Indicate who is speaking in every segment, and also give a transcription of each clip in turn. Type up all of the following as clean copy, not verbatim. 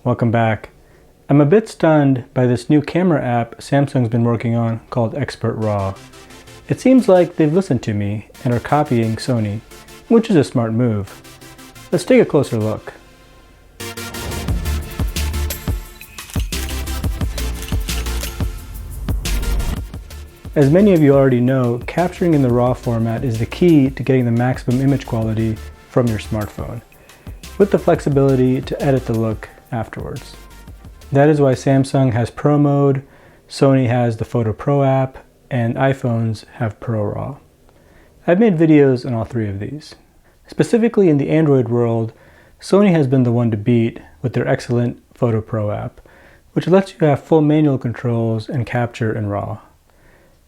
Speaker 1: Welcome back. I'm a bit stunned by this new camera app Samsung's been working on called Expert RAW. It seems like they've listened to me and are copying Sony, which is a smart move. Let's take a closer look. As many of you already know, capturing in the RAW format is the key to getting the maximum image quality from your smartphone, with the flexibility to edit the look afterwards. That is why Samsung has Pro Mode, Sony has the Photo Pro app, and iPhones have Pro RAW. I've made videos on all three of these. Specifically in the Android world, Sony has been the one to beat with their excellent Photo Pro app, which lets you have full manual controls and capture in RAW.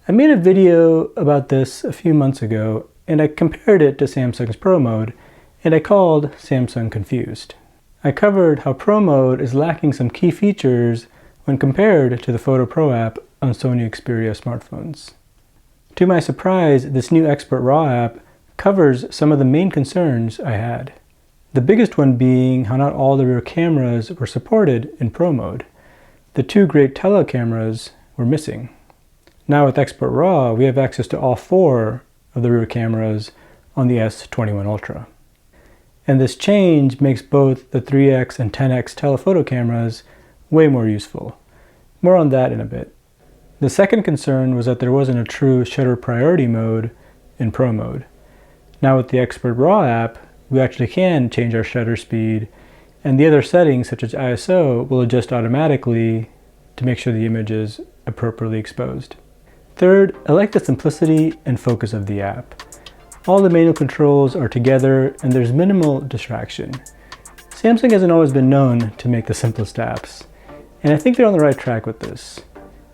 Speaker 1: I made a video about this a few months ago, and I compared it to Samsung's Pro Mode, and I called Samsung confused. I covered how Pro Mode is lacking some key features when compared to the Photo Pro app on Sony Xperia smartphones. To my surprise, this new Expert RAW app covers some of the main concerns I had. The biggest one being how not all the rear cameras were supported in Pro Mode. The two great tele cameras were missing. Now with Expert RAW, we have access to all four of the rear cameras on the S21 Ultra. And this change makes both the 3x and 10x telephoto cameras way more useful. More on that in a bit. The second concern was that there wasn't a true shutter priority mode in Pro Mode. Now with the Expert RAW app, we actually can change our shutter speed, and the other settings such as ISO will adjust automatically to make sure the image is appropriately exposed. Third, I like the simplicity and focus of the app. All the manual controls are together and there's minimal distraction. Samsung hasn't always been known to make the simplest apps, and I think they're on the right track with this.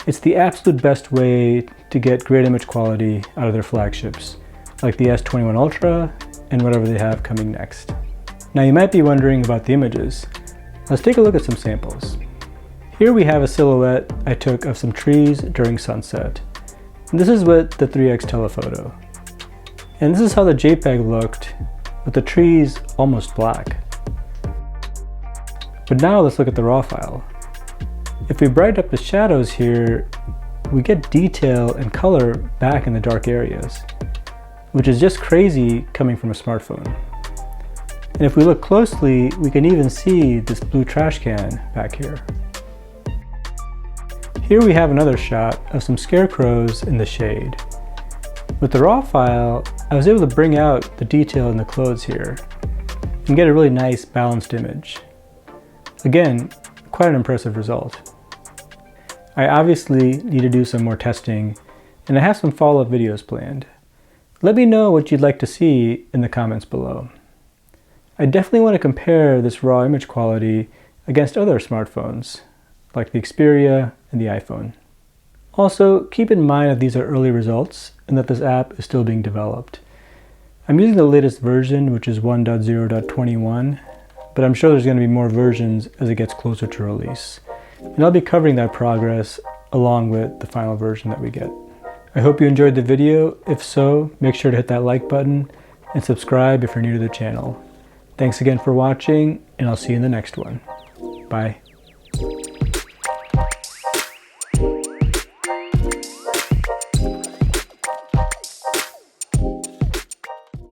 Speaker 1: It's the absolute best way to get great image quality out of their flagships, like the S21 Ultra and whatever they have coming next. Now you might be wondering about the images. Let's take a look at some samples. Here we have a silhouette I took of some trees during sunset. This is with the 3x telephoto. And this is how the JPEG looked with the trees almost black. But now let's look at the RAW file. If we brighten up the shadows here, we get detail and color back in the dark areas, which is just crazy coming from a smartphone. And if we look closely, we can even see this blue trash can back here. Here we have another shot of some scarecrows in the shade. With the RAW file, I was able to bring out the detail in the clothes here and get a really nice balanced image. Again, quite an impressive result. I obviously need to do some more testing, and I have some follow-up videos planned. Let me know what you'd like to see in the comments below. I definitely want to compare this RAW image quality against other smartphones, like the Xperia and the iPhone. Also, keep in mind that these are early results and that this app is still being developed. I'm using the latest version, which is 1.0.21, but I'm sure there's going to be more versions as it gets closer to release. And I'll be covering that progress along with the final version that we get. I hope you enjoyed the video. If so, make sure to hit that like button and subscribe if you're new to the channel. Thanks again for watching, and I'll see you in the next one. Bye.